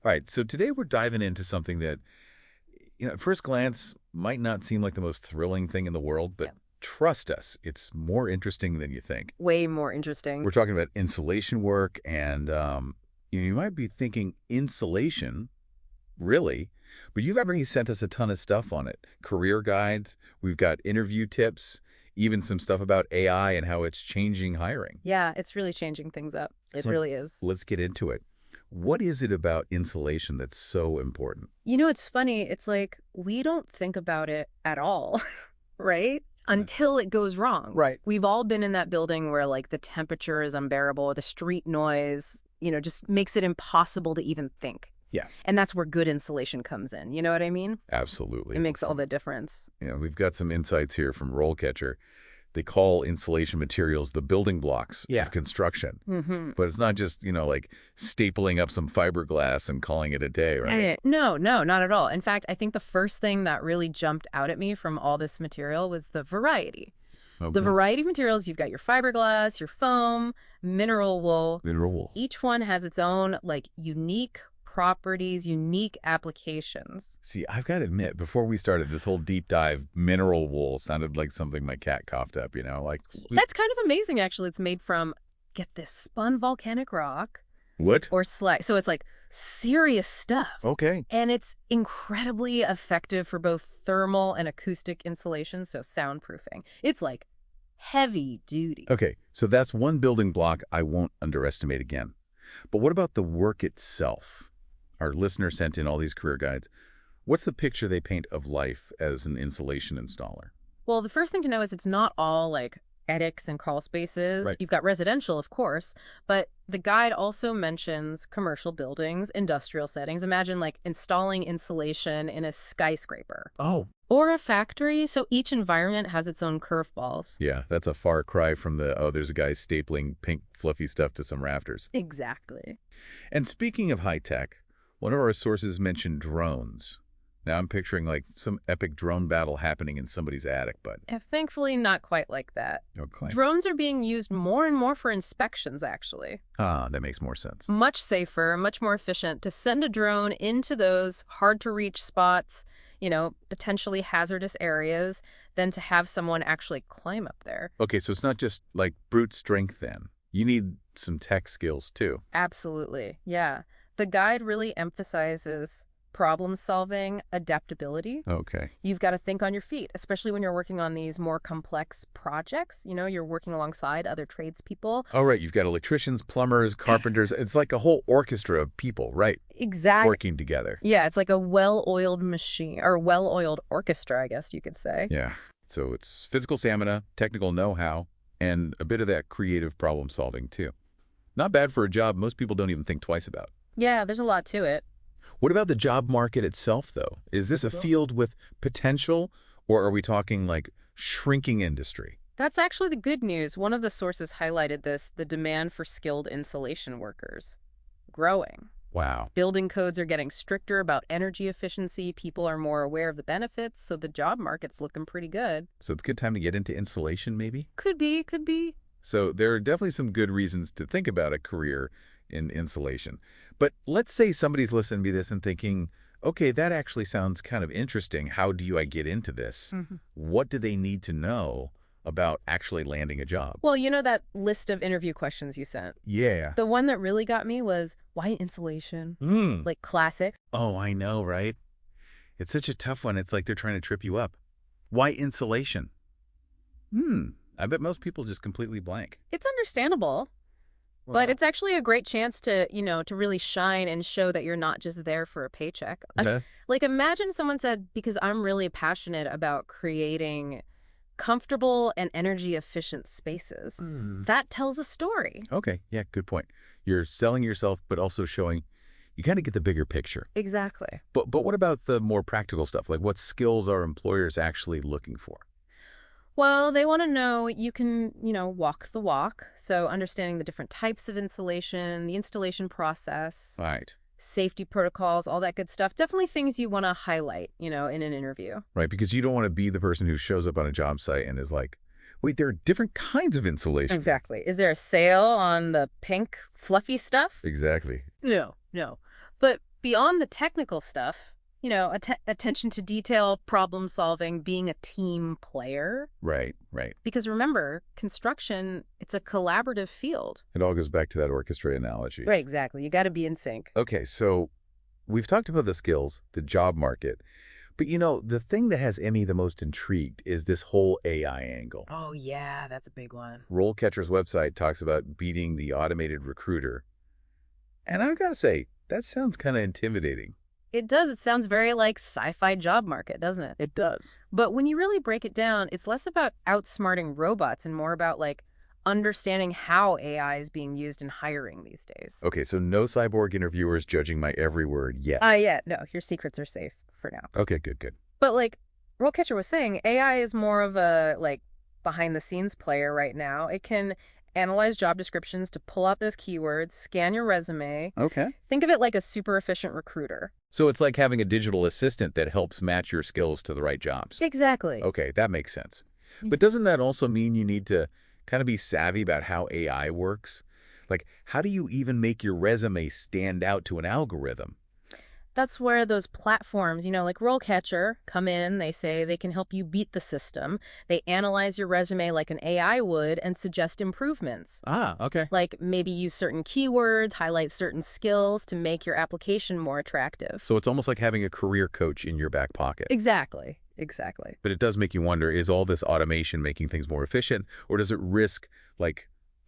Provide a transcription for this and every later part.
All right, so today we're diving into something that, at first glance might not seem like the most thrilling thing in the world, but Yeah. trust us, it's more interesting than you think. Way more interesting. We're talking about insulation work, and you might be thinking insulation, really? But you've already sent us a ton of stuff on it. Career guides, we've got interview tips, even some stuff about AI and how it's changing hiring. Yeah, it's really changing things up. It So really is. let's get into it. What is it about insulation that's so important? It's funny. It's like we don't think about it at all, right? Right. Until it goes wrong. Right. We've all been in that building where like the temperature is unbearable, the street noise, just makes it impossible to even think. Yeah, And that's where good insulation comes in. You know what I mean? absolutely. It makes all the difference. We've got some insights here from RoleCatcher. They call insulation materials the building blocks Yeah. of construction. Mm-hmm. But it's not just, like stapling up some fiberglass and calling it a day, right? No, not at all. In fact, I think the first thing that really jumped out at me from all this material was the variety. The Okay. variety of materials, you've got your fiberglass, your foam, mineral wool. Mineral wool. Each one has its own unique properties, unique applications. See, I've got to admit, before we started this whole deep dive, mineral wool sounded like something my cat coughed up, Like, That's kind of amazing, actually. It's made from, get this, spun volcanic rock what? or slag. So it's serious stuff. Okay. And it's incredibly effective for both thermal and acoustic insulation, so soundproofing. It's heavy duty. Okay, so that's one building block I won't underestimate again. But what about the work itself? Our listener sent in all these career guides. What's the picture they paint of life as an insulation installer? Well, the first thing to know is it's not all attics and crawl spaces. Right. You've got residential, of course, but the guide also mentions commercial buildings, industrial settings. Imagine installing insulation in a skyscraper Oh. or a factory. So each environment has its own curveballs. Yeah, that's a far cry from there's a guy stapling pink fluffy stuff to some rafters. Exactly. And speaking of high tech, one of our sources mentioned drones. Now I'm picturing some epic drone battle happening in somebody's attic, but And thankfully, not quite like that. okay. Drones are being used more and more for inspections, actually. That makes more sense. Much safer, much more efficient to send a drone into those hard-to-reach spots, potentially hazardous areas, than to have someone actually climb up there. Okay, so it's not just brute strength then. You need some tech skills too. Absolutely, yeah. The guide really emphasizes problem-solving, adaptability. Okay. You've got to think on your feet, especially when you're working on these more complex projects. You're working alongside other tradespeople. All right, you've got electricians, plumbers, carpenters. It's like a whole orchestra of people, right? Exactly. Working together. Yeah, it's like a well-oiled machine, or well-oiled orchestra, I guess you could say. Yeah. So it's physical stamina, technical know-how, and a bit of that creative problem solving too. Not bad for a job most people don't even think twice about. Yeah, there's a lot to it. What about the job market itself, though? Is this a field with potential, or are we talking shrinking industry? That's actually the good news. One of the sources highlighted this, the demand for skilled insulation workers. Growing. Wow. Building codes are getting stricter about energy efficiency. People are more aware of the benefits, so the job market's looking pretty good. So it's a good time to get into insulation, maybe? Could be, could be. So there are definitely some good reasons to think about a career in insulation. But let's say somebody's listening to this and thinking, okay, that actually sounds kind of interesting. How do I get into this? What do they need to know about actually landing a job? Well, that list of interview questions you sent? Yeah. The one that really got me was, why insulation? Classic. Oh, I know, right? It's such a tough one. It's like they're trying to trip you up. Why insulation? I bet most people just completely blank. It's understandable. But it's actually a great chance to, to really shine and show that you're not just there for a paycheck. Okay. Imagine someone said, because I'm really passionate about creating comfortable and energy efficient spaces. That tells a story. Okay. Yeah, good point. You're selling yourself, but also showing you kind of get the bigger picture. Exactly. But what about the more practical stuff? Like what skills are employers actually looking for? Well, they want to know you can, walk the walk. So understanding the different types of insulation, the installation process, Right. safety protocols, all that good stuff. Definitely things you want to highlight, in an interview. Right, because you don't want to be the person who shows up on a job site and is like, wait, there are different kinds of insulation. Exactly. Is there a sale on the pink, fluffy stuff? Exactly. No. But Beyond the technical stuff, attention to detail, problem solving, being a team player. Right, right. Because remember, construction, it's a collaborative field. It all goes back to that orchestra analogy. Right, exactly. You got to be in sync. Okay, so we've talked about the skills, the job market, but the thing that has Emmy the most intrigued is this whole AI angle. Oh, yeah, that's a big one. RoleCatcher's website talks about beating the automated recruiter. And I've got to say, that sounds kind of intimidating. It does. It sounds very like sci-fi job market, doesn't it? It does. But when you really break it down, it's less about outsmarting robots and more about understanding how AI is being used in hiring these days. Okay, so no cyborg interviewers judging my every word yet. Yeah, no, your secrets are safe for now. Okay, good. But RoleCatcher was saying, AI is more of a behind the scenes player right now. It can analyze job descriptions to pull out those keywords, scan your resume. Okay. Think of it like a super efficient recruiter. So it's like having a digital assistant that helps match your skills to the right jobs. Exactly. Okay, that makes sense. But doesn't that also mean you need to kind of be savvy about how AI works? Like, how do you even make your resume stand out to an algorithm? That's where those platforms, like RoleCatcher, come in. They say they can help you beat the system. They analyze your resume like an AI would and suggest improvements. Ah, okay. Like maybe use certain keywords, highlight certain skills to make your application more attractive. So it's almost like having a career coach in your back pocket. Exactly. But it does make you wonder, is all this automation making things more efficient, or does it risk,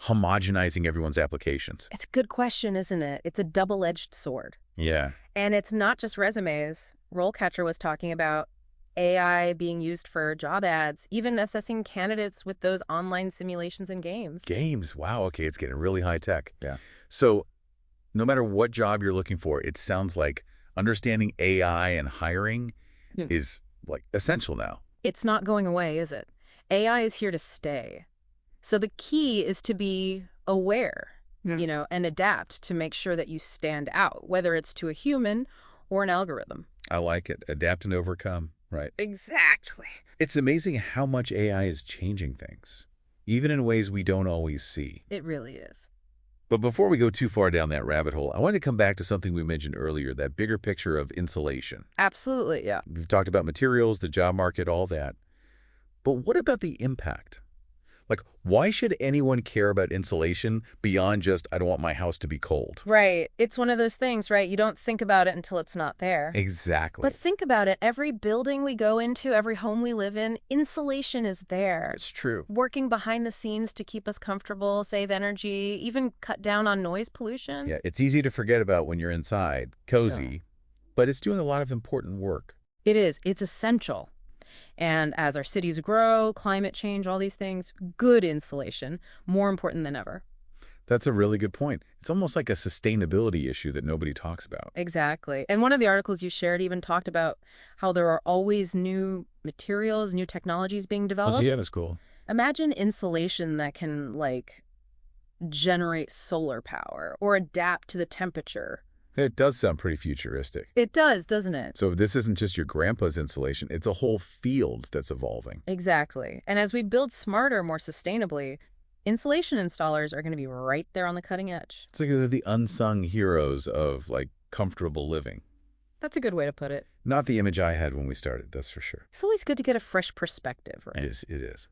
homogenizing everyone's applications? It's a good question, isn't it? It's a double-edged sword. Yeah. And it's not just resumes. RoleCatcher was talking about AI being used for job ads, even assessing candidates with those online simulations and games. Games. Wow. Okay, it's getting really high tech. Yeah. So no matter what job you're looking for, it sounds like understanding AI and hiring is essential now. It's not going away, is it? AI is here to stay. So the key is to be aware, and adapt to make sure that you stand out, whether it's to a human or an algorithm. I like it. Adapt and overcome. Right. Exactly. It's amazing how much AI is changing things, even in ways we don't always see. It really is. But before we go too far down that rabbit hole, I want to come back to something we mentioned earlier, that bigger picture of insulation. Absolutely, yeah. We've talked about materials, the job market, all that. But what about the impact? Why should anyone care about insulation beyond just, I don't want my house to be cold? Right. It's one of those things, right? You don't think about it until it's not there. Exactly. But think about it. Every building we go into, every home we live in, insulation is there. It's true. Working behind the scenes to keep us comfortable, save energy, even cut down on noise pollution. Yeah, it's easy to forget about when you're inside, cozy, but it's doing a lot of important work. It is. It's essential. And as our cities grow, climate change, all these things, good insulation, more important than ever. That's a really good point. It's almost like a sustainability issue that nobody talks about. Exactly. And one of the articles you shared even talked about how there are always new materials, new technologies being developed. Oh, yeah, that's cool. Imagine insulation that can, generate solar power or adapt to the temperature. It does sound pretty futuristic. It does, doesn't it? So this isn't just your grandpa's insulation, it's a whole field that's evolving. Exactly. And as we build smarter, more sustainably, insulation installers are going to be right there on the cutting edge. It's like they're the unsung heroes of, comfortable living. That's a good way to put it. Not the image I had when we started, that's for sure. It's always good to get a fresh perspective, right? It is.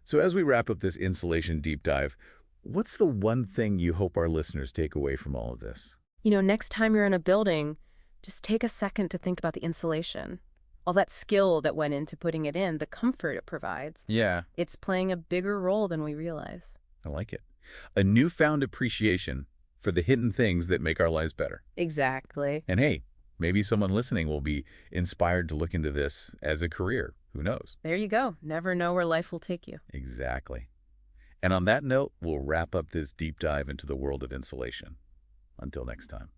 So as we wrap up this insulation deep dive, what's the one thing you hope our listeners take away from all of this? Next time you're in a building, just take a second to think about the insulation. All that skill that went into putting it in, the comfort it provides. Yeah. It's playing a bigger role than we realize. I like it. A newfound appreciation for the hidden things that make our lives better. Exactly. And hey, maybe someone listening will be inspired to look into this as a career. Who knows? There you go. Never know where life will take you. Exactly. And on that note, we'll wrap up this deep dive into the world of insulation. Until next time.